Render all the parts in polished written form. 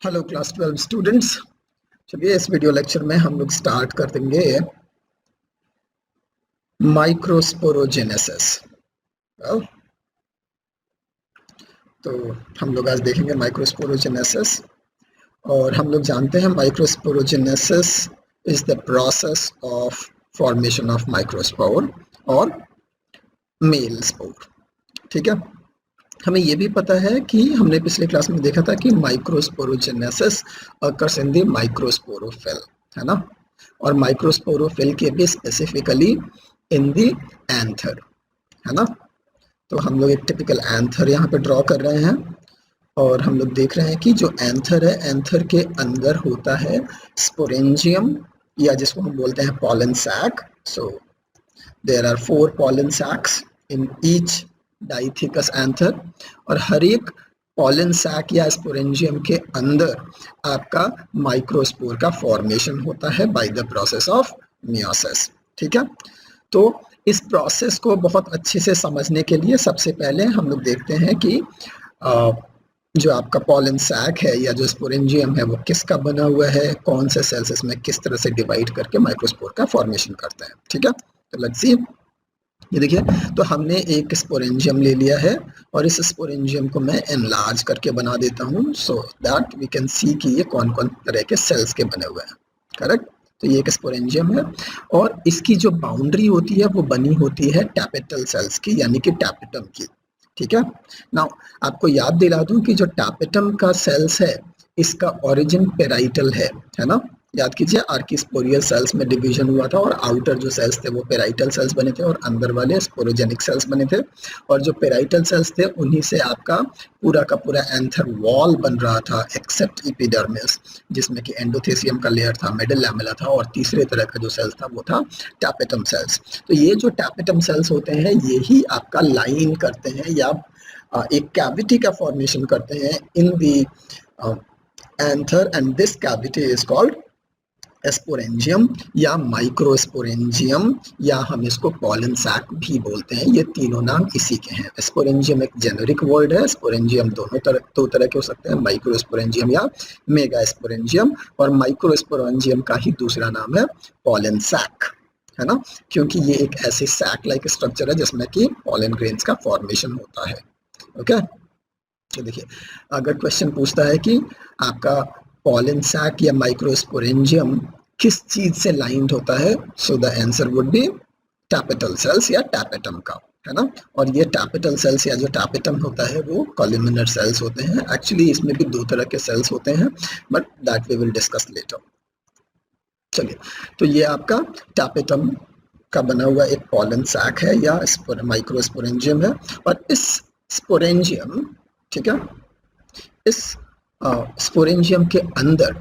Hello class 12 students. चलिए इस video lecture में हम लोग स्टार्ट कर देंगे माइक्रोस्पोरोजेनेसिस। तो हम लोग आज देखेंगे माइक्रोस्पोरोजेनेसिस। और हम लोग जानते हैं microsporogenesis is the process of formation of microspore और मेल स्पोर। ठीक है, हमें ये भी पता है कि हमने पिछले क्लास में देखा था कि microsporogenesis occurs in the microsporophyll, है ना। और माइक्रोस्पोरोफिल के भी स्पेसिफिकली इन द एंथर, है ना। तो हम लोग एक टिपिकल एंथर यहाँ पे ड्रॉ कर रहे हैं और हम लोग देख रहे हैं कि जो एंथर है, एंथर के अंदर होता है स्पोरेंजियम या जिसको हम बोलते हैं pollen sac. So there are 4 pollen sacs in each dithecous anther, और हर एक पॉलन सैक या स्पोरेंजियम के अंदर आपका माइक्रोस्पोर का फॉर्मेशन होता है by the process of meiosis. ठीक है, तो इस प्रोसेस को बहुत अच्छे से समझने के लिए सबसे पहले हम लोग देखते हैं कि जो आपका पॉलन सैक है या जो स्पोरेंजियम है वो किसका बना हुआ है, कौन से सेल्स इसमें किस तरह से डिवाइड करके माइक्रोस्पोर का फॉर्मेशन करते हैं। ठीक है, तो लेट्स सी। ये देखिए, तो हमने एक स्पोरेंजियम ले लिया है और इस स्पोरेंजियम को मैं एनलार्ज करके बना देता हूँ so that we can see कि ये कौन कौन तरह के सेल्स के बने हुए हैं। करेक्ट, तो ये एक स्पोरेंजियम है और इसकी जो बाउंड्री होती है वो बनी होती है टैपेटल सेल्स की, यानी कि टैपेटम की। ठीक है, नाउ आपको याद दिला दूं कि जो टैपेटम का सेल्स है इसका ओरिजिन पेराइटल है ना। याद कीजिए, आर्किस्पोरियल सेल्स में डिवीजन हुआ था और आउटर जो सेल्स थे वो पेराइटल सेल्स बने थे और अंदर वाले स्पोरोजेनिक सेल्स बने थे। और जो पेराइटल सेल्स थे उन्हीं से आपका पूरा का पूरा एंथर वॉल बन रहा था, एक्सेप्ट एपिडर्मिस जिसमें कि एंडोथेसियम का लेयर था, मिडल लैमेला था, और तीसरे तरह का जो सेल्स था वो था टैपेटम सेल्स। तो ये जो टैपेटम सेल्स होते हैं ये ही आपका लाइन करते हैं या एक कैविटी का फॉर्मेशन करते हैं in the anther, and this cavity is called sporangium या माइक्रोस्पोरेंजियम, या हम इसको पॉलन सैक भी बोलते हैं। ये तीनों नाम इसी के हैं। स्पोरेंजियम एक जेनेरिक वर्ड है, स्पोरेंजियम दो तरह के हो सकते हैं, माइक्रोस्पोरेंजियम या मेगा स्पोरेंजियम, और माइक्रोस्पोरेंजियम का ही दूसरा नाम है पॉलन सैक, है ना, क्योंकि ये एक ऐसे सैक लाइक स्ट्रक्चर है जिसमें कि पॉलन ग्रेन्स का फॉर्मेशन होता है। ओके, तो देखिए, अगर क्वेश्चन पूछता है कि आपका पॉलन सैक या माइक्रोस्पोरेंजियम किस चीज से लाइंड होता है, so the answer would be tapetal cells या टैपेटम का, है ना। और ये टैपेटल सेल्स या जो टैपेटम होता है वो कॉलुमिनर सेल्स होते हैं। एक्चुअली इसमें भी 2 तरह के सेल्स होते हैं, but that we will discuss later. चलिए, तो ये आपका टैपेटम का बना हुआ एक पॉलन सैक है या माइक्रोस्पोरेंजियम है। और इस स्पोरेंजियम, ठीक है, इस स्पोरेंजियम के अंदर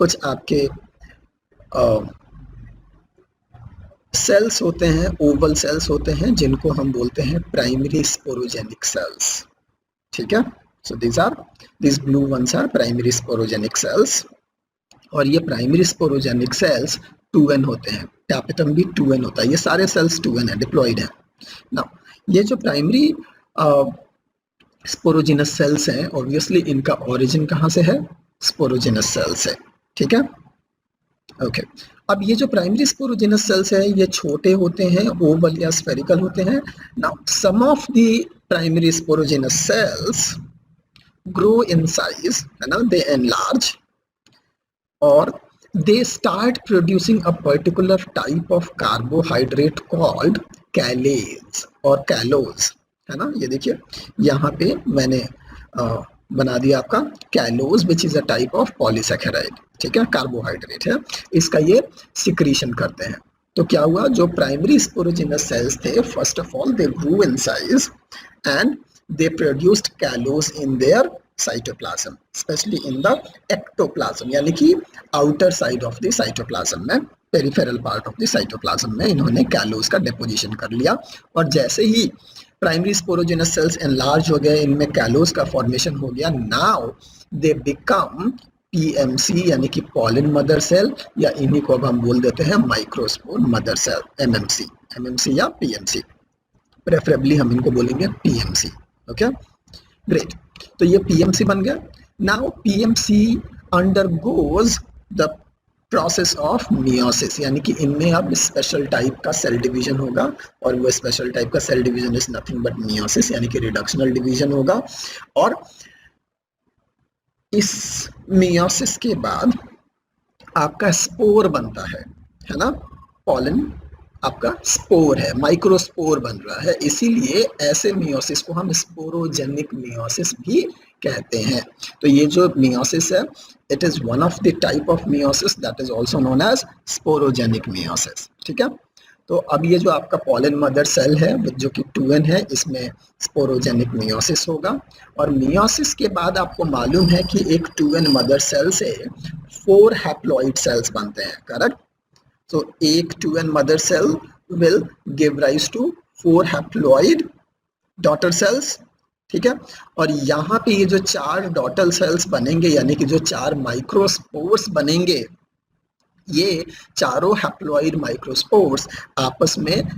कुछ आपके सेल्स होते हैं, ओवल सेल्स होते हैं, जिनको हम बोलते हैं प्राइमरी स्पोरोजेनिक सेल्स। ठीक है, सो these blue ones are primary sporogenic cells. और ये प्राइमरी स्पोरोजेनिक सेल्स 2n होते हैं, टैपेटम भी 2n होता है, ये सारे सेल्स 2n है, डिप्लॉयड है ना। ये जो प्राइमरी स्पोरोजिनस सेल्स हैं, ऑब्वियसली इनका ओरिजिन कहाँ से है, स्पोरोजिनस सेल से। ठीक है, ओके। अब ये जो प्राइमरी स्पोरोजिनस सेल्स है ये छोटे होते हैं, ओवल या स्फेरिकल होते हैं। Now some of the primary sporogenous cells grow in size, है ना, दे एनलार्ज, और they start producing a particular type of carbohydrate called callase और callose, है ना। ये देखिए, यहाँ पे मैंने बना दिया आपका callose which is a type of polysaccharide। ठीक है, कार्बोहाइड्रेट है, इसका ये सिक्रीशन करते हैं। तो क्या हुआ, जो प्राइमरी स्पोरोजिनस सेल्स थे, first of all they grew in size and they produced callose in their cytoplasm, especially in the ectoplasm, यानी कि outer side of the cytoplasm में, peripheral part of the cytoplasm में इन्होंने callose का deposition कर लिया। और जैसे ही प्राइमरी स्पोरोजिनस सेल्स एनलार्ज हो गए, इनमें callose का फॉर्मेशन हो गया, नाउ दे बिकम PMC यानी कि पॉलन मदर सेल, या इन्हीं को अब हम बोल देते हैं माइक्रोस्पोर मदर सेल, MMC या PMC, प्रेफरेबली हम इनको बोलेंगे PMC। Okay, great. तो ये PMC बन गया। Now PMC undergoes the process of meiosis, यानी कि इनमें अब स्पेशल टाइप का सेल डिवीजन होगा, और वो स्पेशल टाइप का cell division is nothing but meiosis, यानी कि रिडक्शनल डिवीजन होगा। और इस मियोसिस के बाद आपका स्पोर बनता है ना, पॉलन आपका स्पोर है, माइक्रोस्पोर बन रहा है, इसीलिए ऐसे मियोसिस को हम स्पोरोजेनिक मियोसिस भी कहते हैं। तो ये जो मियोसिस है, it is one of the type of meiosis that is also known as sporogenic meiosis. ठीक है, तो अब ये जो आपका पॉलन मदर सेल है जो कि 2n है, इसमें स्पोरोजेनिक मियोसिस होगा। और मियोसिस के बाद आपको मालूम है कि एक 2n मदर सेल से 4 हैप्लॉइड सेल्स बनते हैं, करेक्ट? So एक 2n mother cell will give rise to 4 haploid daughter cells। ठीक है, और यहाँ पे ये जो 4 डॉटर सेल्स बनेंगे, यानी कि जो 4 माइक्रोस्पोर्स बनेंगे, ये चारों हैप्लॉइड माइक्रोस्पोर्स आपस में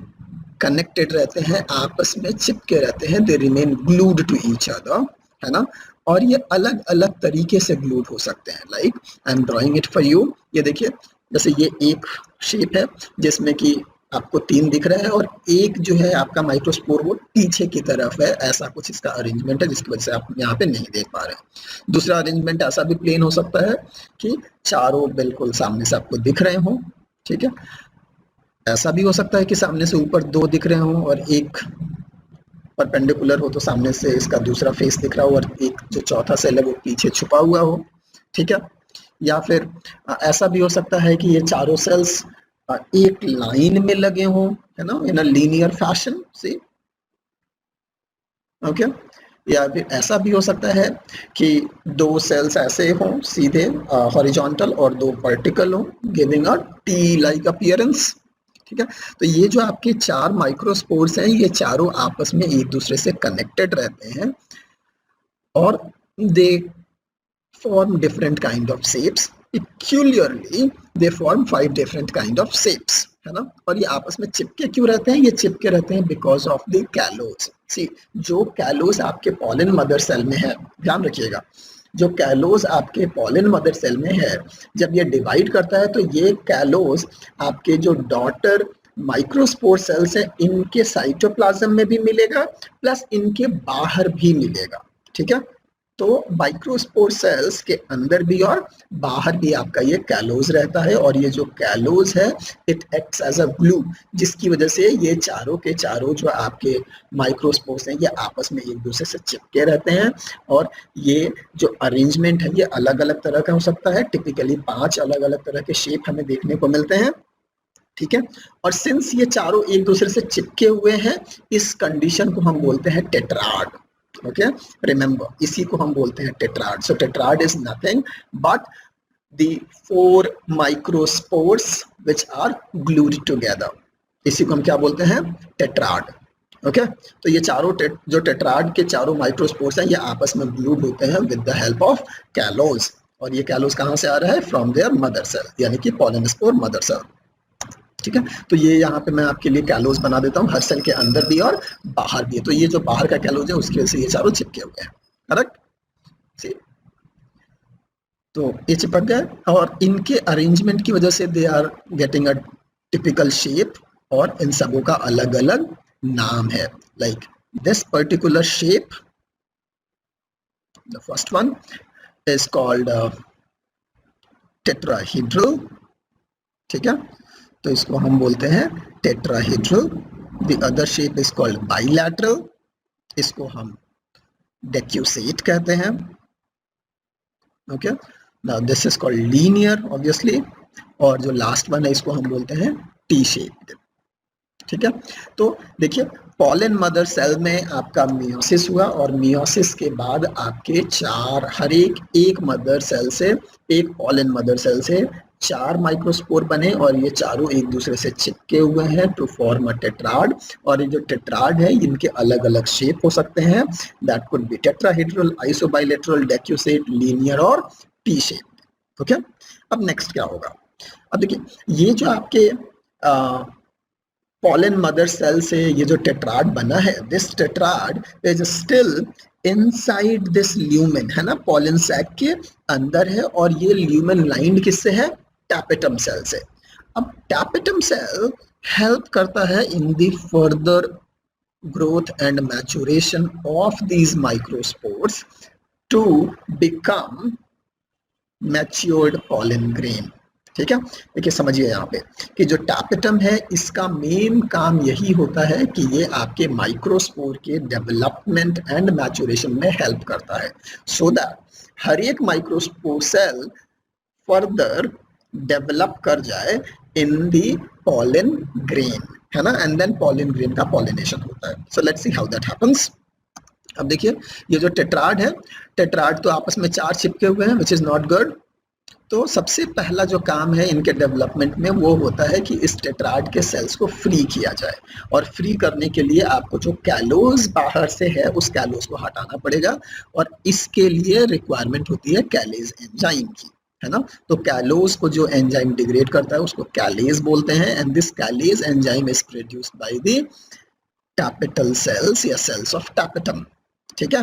कनेक्टेड रहते हैं, आपस में चिपके रहते हैं, they remain glued to each other, है ना। और ये अलग अलग तरीके से ग्लूड हो सकते हैं। Like I am drawing it for you. ये देखिए, जैसे ये एक शेप है जिसमें कि आपको 3 दिख रहे हैं, और एक जो है आपका माइक्रोस्पोर वो पीछे की तरफ है, ऐसा कुछ इसका अरेंजमेंट है, जिसकी वजह से आप यहाँ पे नहीं देख पा रहे हैं। दूसरा अरेंजमेंट ऐसा भी प्लेन हो सकता है कि चारों बिल्कुल सामने से आपको दिख रहे हों। ठीक है, ऐसा भी हो सकता है कि सामने से ऊपर 2 दिख रहे हों और एक परपेंडिकुलर हो, तो सामने से इसका दूसरा फेस दिख रहा हो, और एक जो चौथा सेल है वो पीछे छुपा हुआ हो। ठीक है, या फिर ऐसा भी हो सकता है कि ये चारों सेल्स एक लाइन में लगे हों, है ना, इन अ लीनियर फैशन से। ओके, या फिर ऐसा भी हो सकता है कि 2 सेल्स ऐसे हों सीधे हॉरिजॉन्टल और 2 वर्टिकल हों, giving a T like appearance. ठीक है, तो ये जो आपके 4 माइक्रोस्पोर्स हैं, ये चारों आपस में एक दूसरे से कनेक्टेड रहते हैं, और दे form different kind of shapes। Peculiarly they form 5 different kind of shapes, है ना। और ये आपस में चिपके क्यों रहते हैं? ये चिपके रहते हैं because of the callose। See, जो callose आपके pollen mother cell में है, ध्यान रखिएगा, जो callose आपके pollen mother cell में है, जब ये डिवाइड करता है तो ये callose आपके जो डॉटर माइक्रोस्पोर सेल्स है, इनके साइटोप्लाज्म में भी मिलेगा, प्लस इनके बाहर भी मिलेगा। ठीक है, तो माइक्रोस्पोर सेल्स के अंदर भी और बाहर भी आपका ये कैलोज रहता है, और ये जो कैलोज है it acts as a glue, जिसकी वजह से ये चारों के चारों जो आपके माइक्रोस्पोर्स हैं, ये आपस में एक दूसरे से चिपके रहते हैं। और ये जो अरेंजमेंट है, ये अलग अलग तरह का हो सकता है। टिपिकली 5 अलग अलग तरह के शेप हमें देखने को मिलते हैं। ठीक है, और सिंस ये चारों एक दूसरे से चिपके हुए हैं, इस कंडीशन को हम बोलते हैं टेट्राड। ओके, रिमेंबर, इसी को हम बोलते हैं tetrad. So tetrad is nothing but the 4 microspores which are glued together, इसी को हम क्या बोलते हैं? टेट्राड। ओके, तो ये चारों जो टेट्राड के चारों माइक्रोस्पोर्स हैं, ये आपस में ग्लूड होते हैं with the help of callose. और ये कैलोज कहाँ से आ रहा है? फ्रॉम देयर मदर सेल, यानी कि पॉलिनस्पोर मदर सेल। ठीक है, तो ये यहाँ पे मैं आपके लिए कैलोज बना देता हूँ, हर सेल के अंदर भी और बाहर भी। तो ये जो बाहर का कैलोज है, उसकी वजह से ये चारों चिपके हुए हैं, करेक्ट? तो ये चिपक गए, और इनके अरेंजमेंट की वजह से they are getting a typical shape, और इन सबों का अलग अलग नाम है। Like this particular shape, the first one is called tetrahedral. ठीक है, तो इसको हम बोलते हैं tetrahedral. The other shape is called bilateral, इसको हम डेक्यूसेट कहते हैं। Okay, now this is called linear obviously, और जो लास्ट वन है इसको हम बोलते हैं टी शेप्ड। ठीक है, तो देखिए, पॉलन मदर सेल में आपका मियोसिस हुआ, और मियोसिस के बाद आपके हर एक मदर सेल से, एक पॉलन मदर सेल से 4 माइक्रोस्पोर बने, और ये चारों एक दूसरे से चिपके हुए हैं टू फॉर्म अ टेट्राड। और ये जो टेट्राड है, इनके अलग अलग शेप हो सकते हैं, that could be tetrahedral, isobilateral, decussate, linear और टी शेप। ओके, अब नेक्स्ट क्या होगा? अब देखिए, ये जो आपके पॉलन मदर सेल से ये जो टेट्राड बना है, this tetrad is still inside this lumen, है ना, पॉलन सैक के अंदर है, और ये ल्यूमेन लाइंड किससे है, टैपेटम सेल से। अब टैपेटम सेल हेल्प करता है in the further growth and maturation of these microspores to become matured pollen grain। ठीक है, देखिए समझिए यहाँ पे कि जो टैपेटम है इसका मेन काम यही होता है कि ये आपके माइक्रोस्पोर के डेवलपमेंट एंड मैचुरेशन में हेल्प करता है, सो दैट हर एक माइक्रोस्पोर सेल फर्दर डेवलप कर जाए इन दी पॉलन ग्रेन, है ना, एंड देन पॉलन ग्रेन का पॉलिनेशन होता है। So let's see how that happens. अब देखिए ये जो टेट्राड है, टेट्राड तो आपस में 4 चिपके हुए हैं, विच इज नॉट गुड। तो सबसे पहला जो काम है इनके डेवलपमेंट में वो होता है कि इस टेट्राड के सेल्स को फ्री किया जाए, और फ्री करने के लिए आपको जो कैलोज बाहर से है उस कैलोज को हटाना पड़ेगा, और इसके लिए रिक्वायरमेंट होती है कैलेज एंजाइम की, है ना। तो कैलोज को जो एंजाइम डिग्रेड करता है उसको कैलेज बोलते हैं, and this callase enzyme is produced by the tapetal cells या सेल्स ऑफ टैपेटम। ठीक है,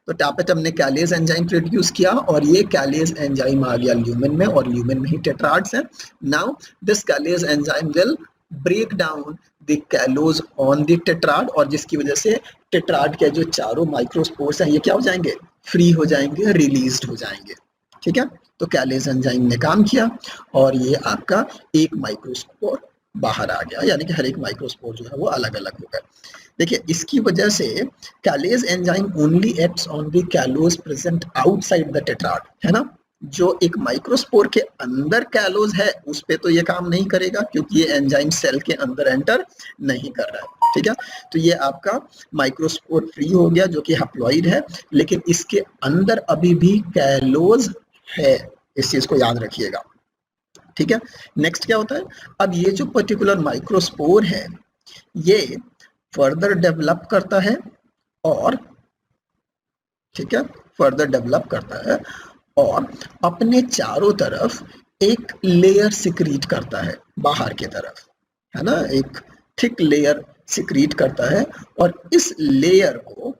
तो टैपेटम ने कैलेज एंजाइम प्रोड्यूस किया, और ये कैलेज एंजाइम आ गया ल्यूमेन में, और ल्यूमेन में ही टेट्राड्स हैं। Now this callase enzyme will break down the callose on the tetrad, और जिसकी वजह से टेट्राड के जो चारों माइक्रोस्पोर्स हैं ये क्या हो जाएंगे, फ्री हो जाएंगे, रिलीज्ड हो जाएंगे। ठीक है, तो कैलेज एंजाइम ने काम किया और ये आपका एक माइक्रोस्पोर बाहर आ गया, यानी कि हर एक माइक्रोस्पोर जो है वो अलग अलग हो गया। देखिए इसकी वजह से callase enzyme only acts on the callose present outside the tetrad, है ना। जो एक माइक्रोस्पोर के अंदर कैलोज है उस पे तो ये काम नहीं करेगा, क्योंकि ये एंजाइम सेल के अंदर एंटर नहीं कर रहा है। ठीक है, तो ये आपका माइक्रोस्पोर फ्री हो गया जो कि हैप्लॉइड है, लेकिन इसके अंदर अभी भी कैलोज है, इस चीज को याद रखिएगा। ठीक है, नेक्स्ट क्या होता है, अब ये जो पर्टिकुलर माइक्रोस्पोर है ये फर्दर डेवलप करता है, और ठीक है फर्दर डेवलप करता है और अपने चारों तरफ एक लेयर सिक्रीट करता है बाहर की तरफ, है ना, एक थिक लेयर सिक्रीट करता है, और इस लेयर को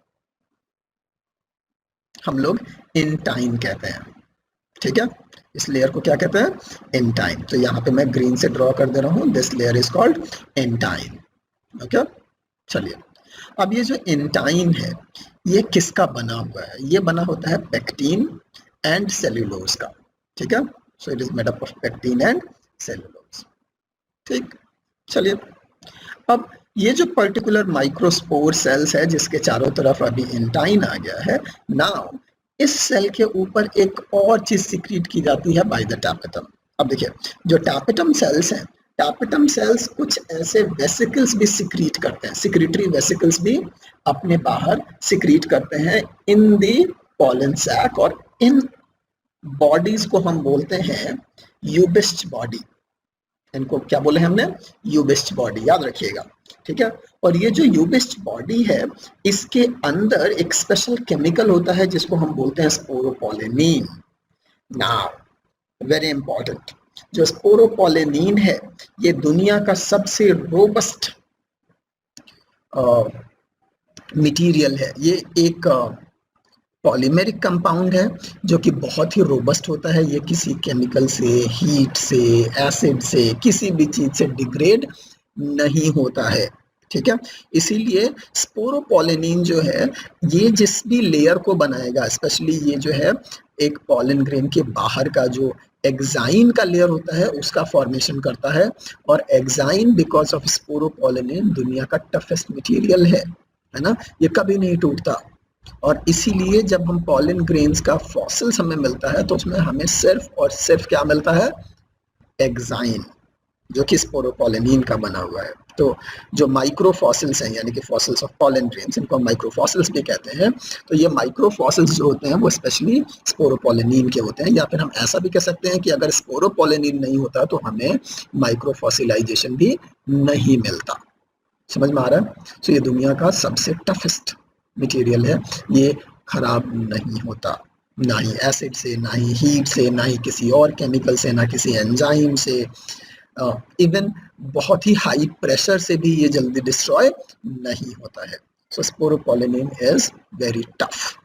हम लोग इंटाइन कहते हैं। ठीक है, इस लेयर को क्या कहते हैं, इंटाइन। तो यहाँ पे मैं ग्रीन से ड्रॉ कर दे रहा हूँ, this layer is called intine. Okay, चलिए अब ये जो इंटाइन है ये किसका बना हुआ है, ये बना होता है पेक्टिन एंड सेल्यूलोज का। ठीक है, so it is made up of pectin and cellulose. ठीक, चलिए अब ये जो पर्टिकुलर माइक्रोस्पोर सेल्स है जिसके चारों तरफ अभी इंटाइन आ गया है, नाउ इस सेल के ऊपर एक और चीज सिक्रीट की जाती है बाय द टैपेटम। अब देखिए जो टैपेटम सेल्स हैं, टैपेटम सेल्स कुछ ऐसे वेसिकल्स भी सिक्रीट करते हैं, सिक्रीटरी वेसिकल्स भी अपने बाहर सिक्रीट करते हैं इन दी पॉलन सैक, और इन बॉडीज को हम बोलते हैं यूबिस्ट बॉडी। इनको क्या बोले हमने, यूबिस्ट बॉडी, याद रखिएगा। ठीक है, और ये जो यूबिस्ट बॉडी है इसके अंदर एक स्पेशल केमिकल होता है जिसको हम बोलते हैं स्पोरोपोलेनिन। नाउ वेरी इंपॉर्टेंट, जो स्पोरोपोलेनिन है ये दुनिया का सबसे रोबस्ट मटेरियल है। ये एक पॉलीमेरिक कंपाउंड है जो कि बहुत ही रोबस्ट होता है, ये किसी केमिकल से, हीट से, एसिड से, किसी भी चीज से डिग्रेड नहीं होता है। ठीक है, इसीलिए स्पोरोपोलेनिन जो है ये जिस भी लेयर को बनाएगा, स्पेशली ये जो है एक पॉलन ग्रेन के बाहर का जो एक्साइन का लेयर होता है उसका फॉर्मेशन करता है, और एक्साइन बिकॉज ऑफ स्पोरोपोलेनिन दुनिया का टफेस्ट मटेरियल है ना, ये कभी नहीं टूटता। और इसीलिए जब हम पॉलन ग्रेन्स का फॉसिल्स हमें मिलता है तो उसमें हमें सिर्फ और सिर्फ क्या मिलता है, एक्साइन, जो कि स्पोरोपोलेनिन का बना हुआ है। तो जो माइक्रो फॉसिल्स हैं यानी कि फॉसिल्स ऑफ पॉलन ग्रेन्स, इनको हम माइक्रो फॉसिल्स भी कहते हैं। तो ये माइक्रो फॉसिल्स जो होते हैं वो स्पेशली स्पोरोपोलेनिन के होते हैं, या फिर हम ऐसा भी कह सकते हैं कि अगर स्पोरोपोलेनिन नहीं होता तो हमें माइक्रो फॉसिलाइजेशन भी नहीं मिलता। समझ में आ रहा है? तो ये दुनिया का सबसे टफेस्ट मटेरियल है, ये खराब नहीं होता, ना ही एसिड से, ना ही हीट से, ना ही किसी और केमिकल से, ना किसी एंजाइम से, इवन बहुत ही हाई प्रेशर से भी ये जल्दी डिस्ट्रॉय नहीं होता है। सो स्पोरोपोलिनिन इज वेरी टफ।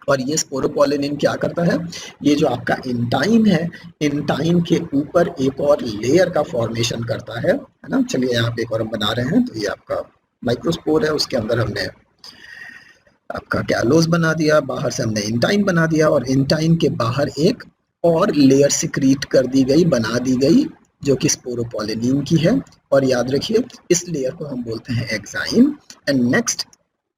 और ये स्पोरोपोलिनिन क्या करता है, ये जो आपका इंटाइन है, इंटाइन के ऊपर एक और लेयर का फॉर्मेशन करता है ना। चलिए यहाँ पे एक और हम बना रहे हैं। तो ये आपका माइक्रोस्पोर है, उसके अंदर हमने आपका कैलोस बना दिया, बाहर से हमने इंटाइन बना दिया, और इंटाइन के बाहर एक और लेयर सिक्रीट कर दी गई, बना दी गई, जो कि स्पोरोपोलिनिन की है। और याद रखिए इस लेयर को हम बोलते हैं एक्साइन। एंड नेक्स्ट,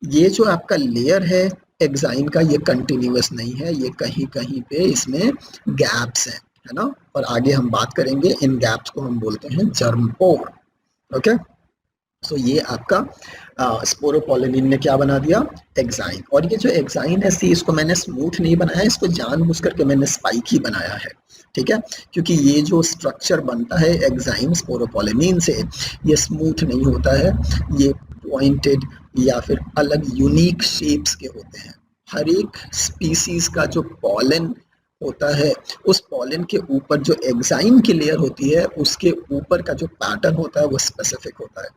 ये जो आपका लेयर है एक्साइन का, ये कंटिन्यूअस नहीं है, ये कहीं कहीं पे इसमें गैप्स हैं, है ना। और आगे हम बात करेंगे, इन गैप्स को हम बोलते हैं जर्म पोर। ओके, सो ये आपका स्पोरोपोलिनिन ने क्या बना दिया, एक्साइन। और ये जो एक्साइन है, सी इसको मैंने स्मूथ नहीं बनाया, इसको जानबूझ करके मैंने स्पाइक ही बनाया है, ठीक है। क्योंकि ये जो स्ट्रक्चर बनता है एक्साइन स्पोरोपोलिनिन से, ये स्मूथ नहीं होता है, ये पॉइंटेड या फिर अलग यूनिक शेप्स के होते हैं। हर एक स्पीसीज का जो पॉलन होता है, उस पॉलन के ऊपर जो एक्साइन की लेयर होती है, उसके ऊपर का जो पैटर्न होता है वो स्पेसिफिक होता है,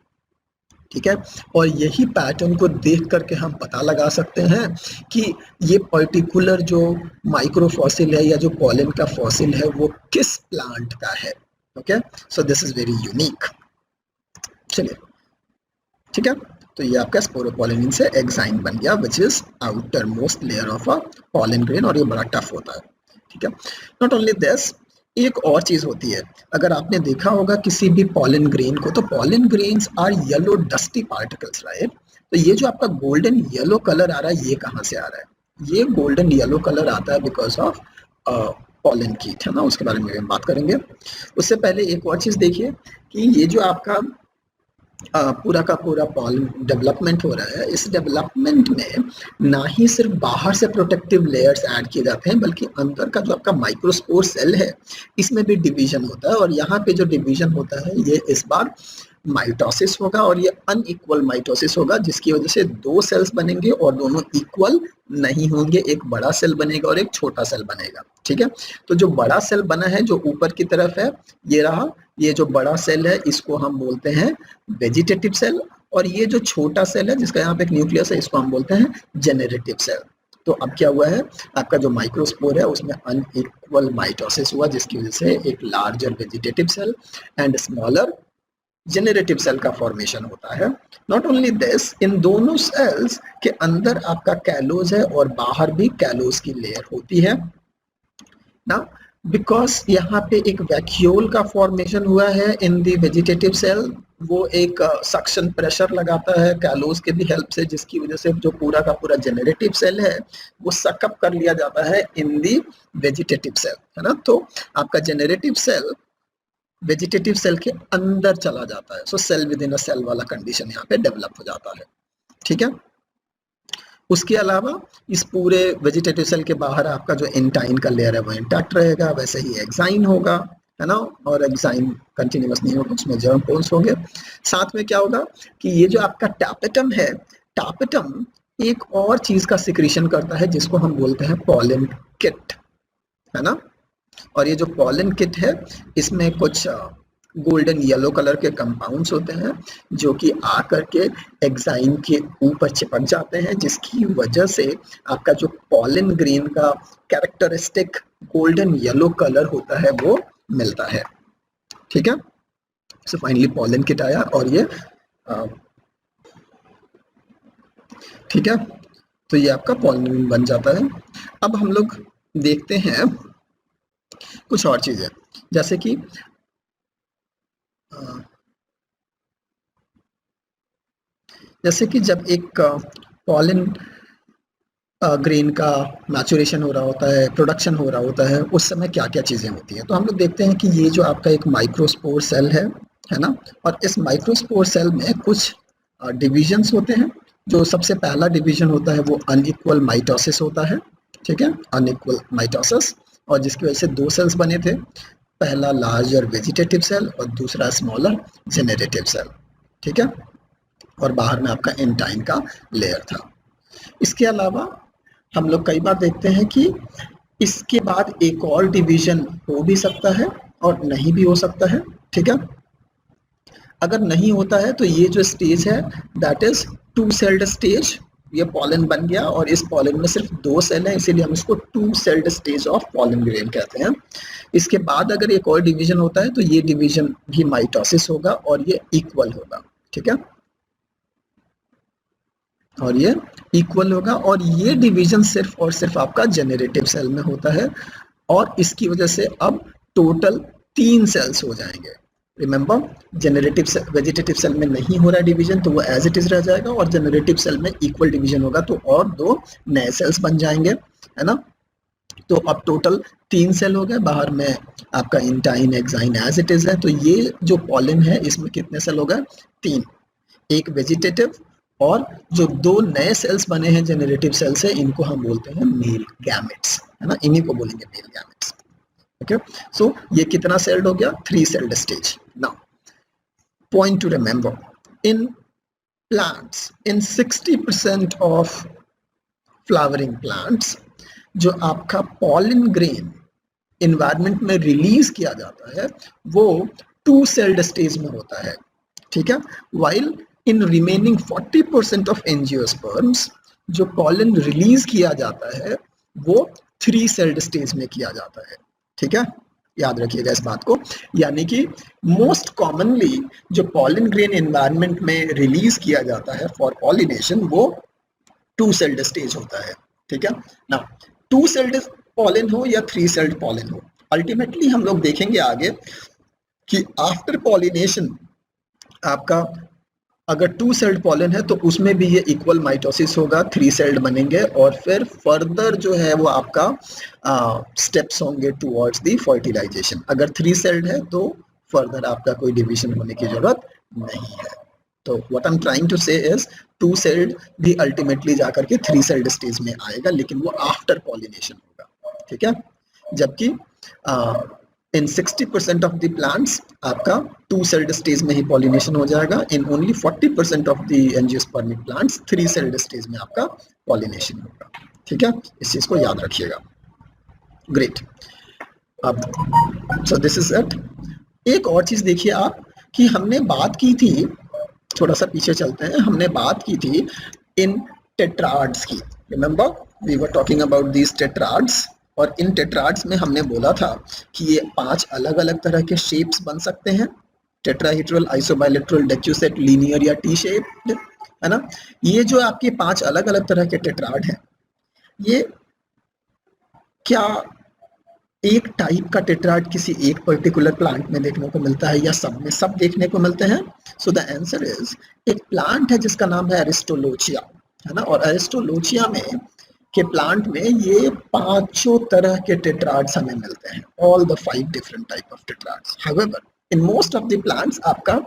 ठीक है। और यही पैटर्न को देख करके हम पता लगा सकते हैं कि ये पर्टिकुलर जो माइक्रोफॉसिल है या जो पॉलन का फॉसिल है वो किस प्लांट का है। Okay, so this is very unique. चलिए, ठीक है। तो ये आपका स्पोरोपोलिनिन से एक्साइन बन गया, which is outer most layer of a pollen grain, और ये बड़ा टफ होता है, ठीक है। नॉट ओनली दिस, एक और चीज होती है, अगर आपने देखा होगा किसी भी पॉलन ग्रेन को, तो pollen grains are yellow dusty particles, right. तो ये जो आपका गोल्डन येलो कलर आ रहा है, ये कहाँ से आ रहा है, ये गोल्डन येलो कलर आता है बिकॉज ऑफ पॉलन कीट, है ना। उसके बारे में हम बात करेंगे। उससे पहले एक और चीज देखिए कि ये जो आपका पूरा का पूरा पॉलन डेवलपमेंट हो रहा है, इस डेवलपमेंट में ना ही सिर्फ बाहर से प्रोटेक्टिव लेयर्स ऐड किए जाते हैं, बल्कि अंदर का जो आपका माइक्रोस्पोर सेल है, इसमें भी डिवीजन होता है। और यहाँ पे जो डिवीजन होता है, ये इस बार माइटोसिस होगा, और ये अनइक्वल माइटोसिस होगा, जिसकी वजह से दो सेल्स बनेंगे और दोनों इक्वल नहीं होंगे, एक बड़ा सेल बनेगा और एक छोटा सेल बनेगा, ठीक है। तो जो बड़ा सेल बना है, जो ऊपर की तरफ है, ये रहा, ये जो बड़ा सेल है, इसको हम बोलते हैं वेजिटेटिव सेल, और ये जो छोटा सेल है, जिसका यहाँ पे एक न्यूक्लियस है, इसको हम बोलते हैं जेनरेटिव सेल। तो अब क्या हुआ है, आपका जो माइक्रोस्पोर है उसमें अनइक्वल माइटोसिस हुआ, जिसकी वजह से एक larger vegetative cell and smaller generative cell का फॉर्मेशन होता है। नॉट ओनली दिस, इन दोनों सेल्स के अंदर आपका कैलोज है और बाहर भी कैलोज की लेयर होती है ना। बिकॉज यहाँ पे एक वैक्यूल का फॉर्मेशन हुआ है इन द वेजिटेटिव सेल, वो एक सक्शन प्रेशर लगाता है कैलोज के भी हेल्प से, जिसकी वजह से जो पूरा का पूरा जेनरेटिव सेल है वो सकअप कर लिया जाता है इन द वेजिटेटिव सेल, है ना। तो आपका जेनरेटिव सेल वेजिटेटिव सेल के अंदर चला जाता है। So cell within a cell वाला कंडीशन यहाँ पे डेवलप हो जाता है, ठीक है। उसके अलावा इस पूरे वेजिटेटिव सेल के बाहर आपका जो इंटाइन का लेयर है वो इंटैक्ट रहेगा, वैसे ही एक्साइन होगा, है ना। और एक्साइन कंटिन्यूअस नहीं होगा, उसमें जर्म पोल्स होंगे। साथ में क्या होगा कि ये जो आपका टैपेटम है, टैपेटम एक और चीज का सिक्रीशन करता है, जिसको हम बोलते हैं पॉलन किट, है ना। और ये जो पॉलन किट है, इसमें कुछ गोल्डन येलो कलर के कंपाउंड्स होते हैं, जो कि आकर के एक्साइन के ऊपर चिपक जाते हैं, जिसकी वजह से आपका जो पॉलन ग्रेन का कैरेक्टरिस्टिक गोल्डन येलो कलर होता है वो मिलता है, ठीक है। सो फाइनली पॉलन किट आया और ये ठीक है, तो ये आपका पॉलन बन जाता है। अब हम लोग देखते हैं कुछ और चीजें, जैसे कि जब एक पॉलन ग्रेन का मैचुरेशन हो रहा होता है, प्रोडक्शन हो रहा होता है, उस समय क्या क्या चीज़ें होती हैं। तो हम लोग देखते हैं कि ये जो आपका एक माइक्रोस्पोर सेल है ना। और इस माइक्रोस्पोर सेल में कुछ डिविजन्स होते हैं। जो सबसे पहला डिवीजन होता है वो अनइक्वल माइटोसिस होता है, ठीक है, अनइक्वल माइटोसिस, और जिसकी वजह से दो सेल्स बने थे, पहला लार्जर वेजिटेटिव सेल और दूसरा स्मॉलर जेनरेटिव सेल, ठीक है। और बाहर में आपका इंटाइन का लेयर था। इसके अलावा हम लोग कई बार देखते हैं कि इसके बाद एक और डिवीजन हो भी सकता है और नहीं भी हो सकता है, ठीक है। अगर नहीं होता है तो ये जो स्टेज है that is two celled stage, ये पॉलन बन गया और इस पॉलन में सिर्फ 2 सेल हैं, इसीलिए हम इसको two celled stage of pollen grain कहते हैं। इसके बाद अगर एक और डिवीजन होता है तो ये डिवीजन भी माइटोसिस होगा और ये इक्वल होगा, ठीक है, और ये इक्वल होगा। और ये डिवीजन सिर्फ और सिर्फ आपका जेनरेटिव सेल में होता है और इसकी वजह से अब टोटल 3 सेल्स हो जाएंगे। रिमेंबर, जेनरेटिव वेजिटेटिव सेल में नहीं हो रहा डिवीजन तो वो एज इट इज रह जाएगा और जेनरेटिव सेल में इक्वल डिवीजन होगा तो और 2 नए सेल्स बन जाएंगे, है ना। तो अब टोटल 3 सेल हो गए, बाहर में आपका intine exine as it is है। तो ये जो पॉलन है इसमें कितने सेल हो गए? 3, एक वेजिटेटिव और जो 2 नए सेल्स बने हैं जेनरेटिव सेल से इनको हम बोलते हैं मेल गैमेट्स, है ना, इन्हीं को बोलेंगे मेल गैमेट्स। ओके, सो ये कितना सेल्ड हो गया? 3 sailed stage. Now point two remember, in plants, in 60% of flowering plants जो आपका पॉलन ग्रेन इन्वायरमेंट में रिलीज किया जाता है वो 2 सेल्ड स्टेज में होता है, ठीक है। While in remaining 40% of angiosperms जो पॉलन रिलीज किया जाता है वो 3 सेल्ड स्टेज में किया जाता है, ठीक है, याद रखिएगा इस बात को। यानी कि मोस्ट कॉमनली जो पॉलन ग्रेन एनवायरनमेंट में रिलीज किया जाता है फॉर पॉलिनेशन वो 2 सेल्ड स्टेज होता है, ठीक है ना। 2 सेल्ड पॉलन हो या 3 सेल्ड पॉलन हो, अल्टीमेटली हम लोग देखेंगे आगे कि आफ्टर पॉलिनेशन आपका अगर 2 सेल्ड पॉलन है तो उसमें भी ये इक्वल माइटोसिस होगा, 3 सेल्ड बनेंगे और फिर फर्दर जो है वो आपका स्टेप्स होंगे टुवर्ड्स द फर्टिलाइजेशन। अगर 3 सेल्ड है तो फर्दर आपका कोई डिवीजन होने की जरूरत नहीं है। तो what I am trying to say is 2 celled भी अल्टीमेटली जाकर के 3 सेल्ड स्टेज में आएगा, लेकिन वो आफ्टर पॉलिनेशन होगा, ठीक है। जबकि इन 60% ऑफ द प्लांट्स आपका 2 सेल्ड स्टेज में ही पॉलिनेशन हो जाएगा। In only 40% of the angiospermic plants 3 sailed stage में आपका पॉलिनेशन होगा, ठीक है, इस चीज को याद रखिएगा। ग्रेट, अब सो दिस इज इट। एक और चीज देखिए आप कि हमने बात की थी, थोड़ा सा पीछे चलते हैं, हमने बात की थी इन टेट्राड्स की। Remember we were talking about these tetrads और इन टेट्राड्स में हमने बोला था कि ये 5 अलग अलग तरह के शेप्स बन सकते हैं, टेट्राहेड्रल, आइसोबाइलेटरल, डेक्यूसेट, लीनियर या टी शेप्ड, है ना। ये जो आपके 5 अलग अलग तरह के टेट्राड हैं, ये क्या एक टाइप का टेट्राड किसी एक पर्टिकुलर प्लांट में देखने को मिलता है या सब में सब देखने को मिलते हैं? सो द आंसर इज, एक प्लांट है जिसका नाम है एरिस्टोलोचिया, है ना, और एरिस्टोलोचिया में के प्लांट में ये 5 तरह के टेट्राड्स हमें मिलते हैं, all the 5 different type of टेट्राड्स। However in most of the plants आपका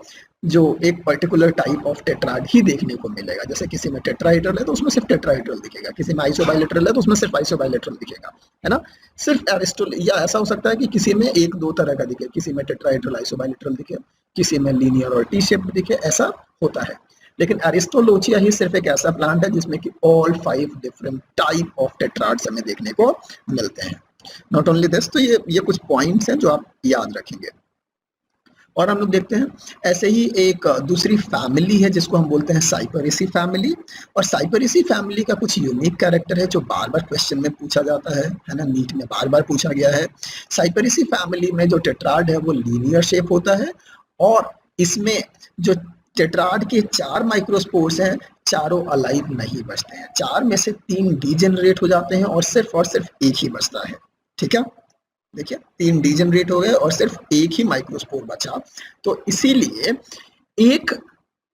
जो एक पर्टिकुलर टाइप ऑफ टेट्राड ही देखने को मिलेगा। जैसे किसी में टेट्राहेड्रल है तो उसमें सिर्फ टेट्राहेड्रल दिखेगा, किसी में आइसोबाइलेटरल है तो उसमें सिर्फ आइसोबाइलेटरल दिखेगा, है ना। सिर्फ एरिस्टोल, या ऐसा हो सकता है कि किसी में 1-2 तरह का दिखे, किसी में टेट्राहेड्रल आइसोबाइलेटरल दिखे, किसी में लीनियर और टी शेप दिखे, ऐसा होता है। लेकिन एरिस्टोलोचिया ही सिर्फ एक ऐसा प्लांट है जिसमें कि ऑल 5 डिफरेंट टाइप ऑफ टेट्राड्स हमें देखने को मिलते हैं। नॉट ओनली दिस, तो ये कुछ पॉइंट्स हैं जो आप याद रखेंगे। और हम लोग देखते हैं ऐसे ही एक दूसरी फैमिली है जिसको हम बोलते हैं साइपरेसी फैमिली। और साइपरेसी फैमिली का कुछ यूनिक कैरेक्टर है जो बार बार क्वेश्चन में पूछा जाता है ना, नीट में बार बार पूछा गया है। साइपरेसी फैमिली में जो टेट्राड है वो लीनियर शेप होता है और इसमें जो टेट्राड के 4 माइक्रोस्पोर्स हैं, चारों अलाइव नहीं बचते हैं, 4 में से 3 डीजेनरेट हो जाते हैं और सिर्फ एक ही बचता है, ठीक है। देखिए 3 डीजेनरेट हो गए और सिर्फ एक ही माइक्रोस्पोर बचा। तो इसीलिए एक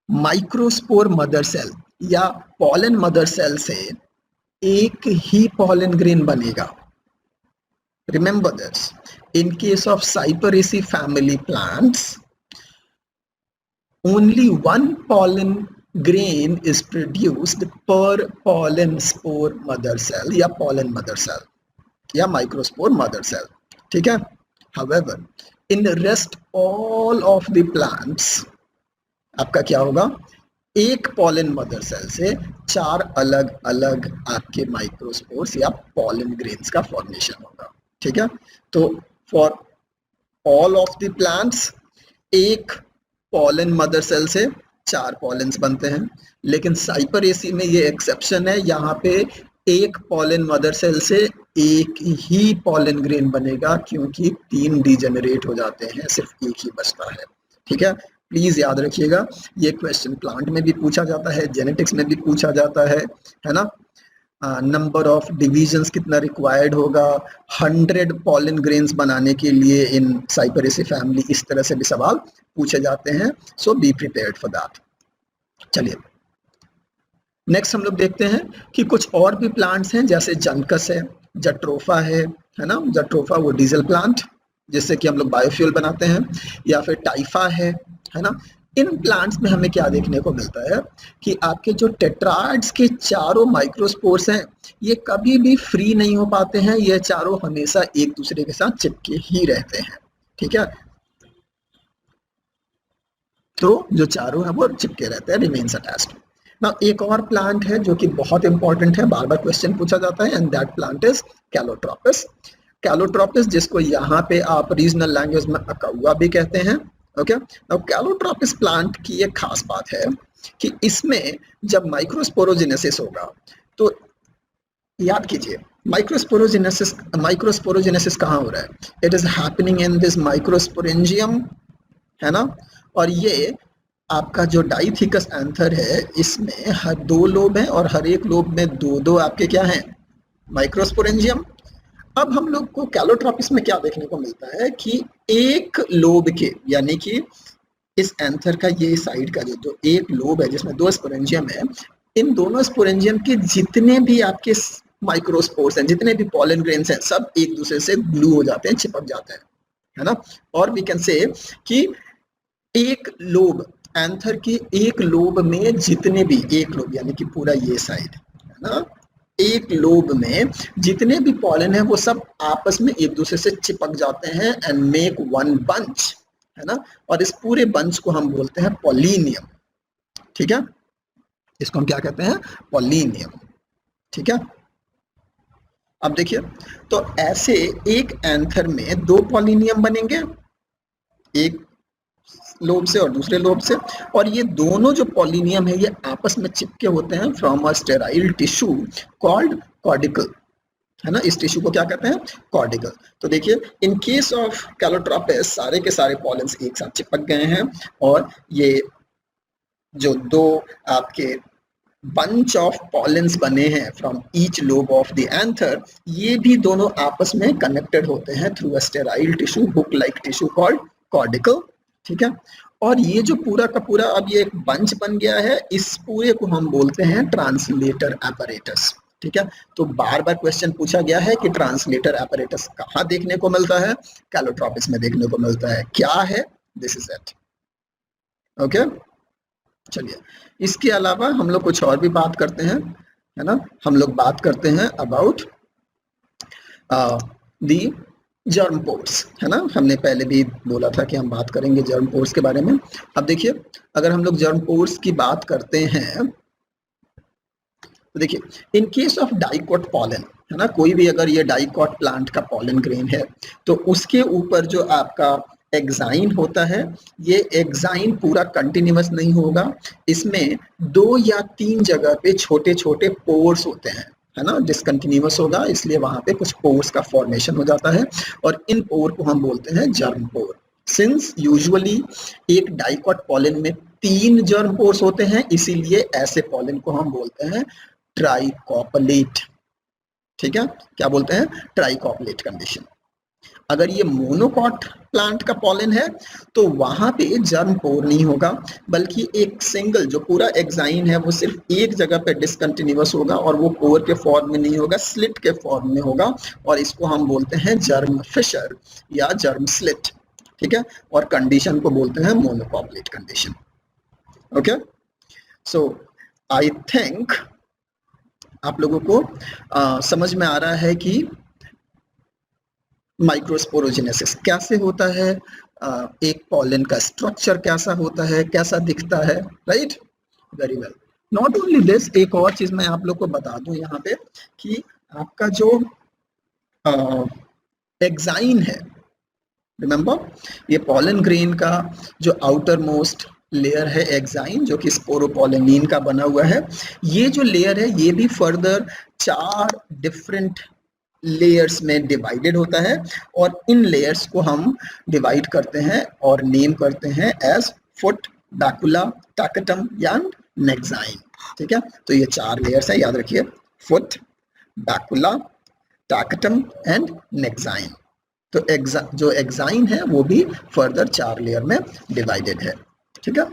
माइक्रोस्पोर मदर सेल या पॉलन मदर सेल से एक ही पॉलन ग्रेन बनेगा। Remember this, in case of साइपरेसी family plants only 1 pollen grain is produced per pollen spore mother cell या pollen mother cell या microspore mother cell, ठीक है। However, in the rest all of the plants आपका क्या होगा, एक pollen mother cell से 4 अलग अलग आपके माइक्रोस्पोर्स या pollen grains का फॉर्मेशन होगा, ठीक है। तो for all of the plants एक पॉलन मदर सेल से 4 पॉलेंस बनते हैं, लेकिन साइपरेसी में ये एक्सेप्शन है, यहाँ पे एक पॉलन मदर सेल से एक ही पॉलन ग्रेन बनेगा, क्योंकि 3 डिजेनरेट हो जाते हैं, सिर्फ एक ही बचता है। ठीक है, प्लीज याद रखिएगा, ये क्वेश्चन प्लांट में भी पूछा जाता है, जेनेटिक्स में भी पूछा जाता है ना। नंबर ऑफ डिविजन्स कितना रिक्वायर्ड होगा 100 पॉलन ग्रेन्स बनाने के लिए इन साइपरेसी फैमिली, इस तरह से भी सवाल पूछे जाते हैं, सो बी प्रिपेयर्ड फॉर दैट। चलिए नेक्स्ट हम लोग देखते हैं कि कुछ और भी प्लांट्स हैं, जैसे जनकस है, जट्रोफा है ना, जट्रोफा वो डीजल प्लांट जिससे कि हम लोग बायोफ्यूल बनाते हैं, या फिर टाइफा है ना। इन प्लांट्स में हमें क्या देखने को मिलता है कि आपके जो टेट्राड्स के चारों माइक्रोस्पोर्स हैं, ये कभी भी फ्री नहीं हो पाते हैं, ये चारों हमेशा एक दूसरे के साथ चिपके ही रहते हैं। ठीक है, तो जो चारों हैं वो चिपके रहते हैं, रिमेन्स अटैच्ड। ना एक और प्लांट है जो कि बहुत इंपॉर्टेंट है, बार बार क्वेश्चन पूछा जाता है, and that plant is Calotropis. Calotropis जिसको यहाँ पे आप रीजनल लैंग्वेज में अकाउआ भी कहते हैं। ओके, नाउ कैलोट्रोपिस प्लांट की एक खास बात है कि इसमें जब माइक्रोस्पोरोजेनेसिस होगा, तो याद कीजिए माइक्रोस्पोरोजेनेसिस कहाँ हो रहा है, it is happening in this microsporangium, है ना। और ये आपका जो डाइथिकस एंथर है, इसमें हर 2 लोब हैं और हर एक लोब में 2 आपके क्या हैं, माइक्रोस्पोरेंजियम। अब हम लोग को कैलोट्रोपिस में क्या देखने को मिलता है कि एक लोब के, यानी कि इस एंथर का ये साइड का जो एक लोब है जिसमें 2 स्पोरेंजियम है, इन दोनों स्पोरेंजियम के जितने भी आपके माइक्रोस्पोर्स हैं, जितने भी पॉलन ग्रेन्स हैं, सब एक दूसरे से ग्लू हो जाते हैं, चिपक जाते हैं, है ना। और वी कैन से कि एक लोब, एंथर की एक लोब में जितने भी, एक लोब यानी कि पूरा ये साइड, है ना, एक लोब में जितने भी पॉलन है वो सब आपस में एक दूसरे से चिपक जाते हैं एंड मेक वन बंच, है ना। और इस पूरे बंच को हम बोलते हैं पॉलिनियम। ठीक है, इसको हम क्या कहते हैं, पॉलिनियम। ठीक है, अब देखिए, तो ऐसे एक एंथर में 2 पॉलिनियम बनेंगे, एक लोब से और दूसरे लोब से, और ये दोनों जो पॉलिनियम है ये आपस में चिपके होते हैं from a sterile tissue called caudicle, है ना। इस टिश्यू को क्या कहते हैं, कॉर्डिकल। तो देखिए, इन केस ऑफ कैलोट्रोपिस सारे के सारे पॉलेंस एक साथ चिपक गए हैं, और ये जो 2 आपके बंच ऑफ पॉलेंस बने हैं from each lobe of the anther, ये भी दोनों आपस में कनेक्टेड होते हैं through a sterile tissue, hook like tissue called caudicle. ठीक है, और ये जो पूरा का पूरा अब ये एक बंच बन गया है, इस पूरे को हम बोलते हैं ट्रांसलेटर एपरेटस। ठीक है, तो बार बार क्वेश्चन पूछा गया है कि ट्रांसलेटर एपरेटस कहाँ देखने को मिलता है, कैलोट्रोपिस में देखने को मिलता है। क्या है, दिस इज इट। ओके, चलिए इसके अलावा हम लोग कुछ और भी बात करते हैं, है ना। हम लोग बात करते हैं अबाउट दी जर्म पोर्स, है ना। हमने पहले भी बोला था कि हम बात करेंगे जर्म पोर्स के बारे में। अब देखिए, अगर हम लोग जर्म पोर्स की बात करते हैं, तो देखिए, in case of dicot pollen, है ना, कोई भी अगर ये डाइकोट प्लांट का पॉलन ग्रेन है, तो उसके ऊपर जो आपका एग्जाइन होता है, ये एग्जाइन पूरा कंटिन्यूअस नहीं होगा, इसमें 2 या 3 जगह पे छोटे छोटे पोर्स होते हैं, है ना। डिसकंटिन्यूअस होगा, इसलिए वहां पे कुछ पोर्स का फॉर्मेशन हो जाता है, और इन पोर को हम बोलते हैं जर्म पोर। सिंस यूजुअली एक डाइकोट पॉलन में 3 जर्म पोर्स होते हैं, इसीलिए ऐसे पॉलन को हम बोलते हैं ट्राइकॉपलेट। ठीक है, क्या बोलते हैं, ट्राइकॉपलेट कंडीशन। अगर ये मोनोकॉट प्लांट का पॉलन है, तो वहां पे जर्म पोर नहीं होगा, बल्कि एक सिंगल जो पूरा एग्जाइन है वो सिर्फ एक जगह पे डिसकंटिन्यूअस होगा, और वो पोर के फॉर्म में नहीं होगा, स्लिट के फॉर्म में होगा, और इसको हम बोलते हैं जर्म फिशर या जर्म स्लिट। ठीक है, और कंडीशन को बोलते हैं monocolpate condition. Okay, so I think आप लोगों को समझ में आ रहा है कि माइक्रोस्पोरोजेनेसिस कैसे होता है, एक पॉलन का स्ट्रक्चर कैसा होता है, कैसा दिखता है, right. Very well, not only this, एक और चीज मैं आप लोग को बता दूं यहाँ पे कि आपका जो एग्जाइन है, रिमेंबर, ये पॉलन ग्रेन का जो आउटर मोस्ट लेयर है एक्साइन, जो कि स्पोरोपोलिनिन का बना हुआ है, ये जो लेयर है ये भी फर्दर 4 डिफरेंट लेयर्स में डिवाइडेड होता है, और इन लेयर्स को हम डिवाइड करते हैं और नेम करते हैं एज फुट, बैकुला, टैकेटम या नेक्साइन। ठीक है, तो ये 4 लेयर्स है, याद रखिए, फुट, बैकुला, टैकेटम एंड नेक्साइन। तो जो एक्साइन है वो भी फर्दर 4 लेयर में डिवाइडेड है। ठीक है,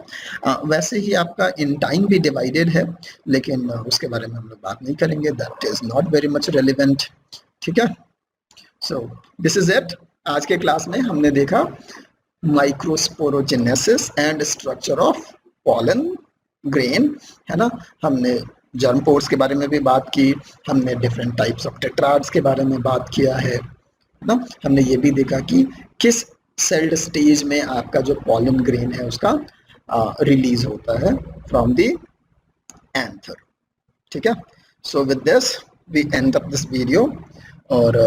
वैसे ही आपका इन टाइम भी डिवाइडेड है, लेकिन उसके बारे में हम लोग बात नहीं करेंगे, that is not very much relevant. ठीक है, सो दिस इज इट। आज के क्लास में हमने देखा microsporogenesis and structure of pollen grain, है ना। हमने जर्म पोर्स के बारे में भी बात की, हमने डिफरेंट टाइप्स ऑफ टेट्राड्स के बारे में बात किया है ना। हमने ये भी देखा कि किस सेल्ड स्टेज में आपका जो पॉलन ग्रेन है उसका रिलीज होता है फ्रॉम द एंथर। ठीक है, so with this we end up this video, और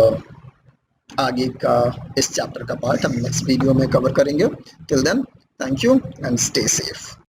आगे का इस चैप्टर का पार्ट हम नेक्स्ट वीडियो में कवर करेंगे। Till then, thank you and stay safe.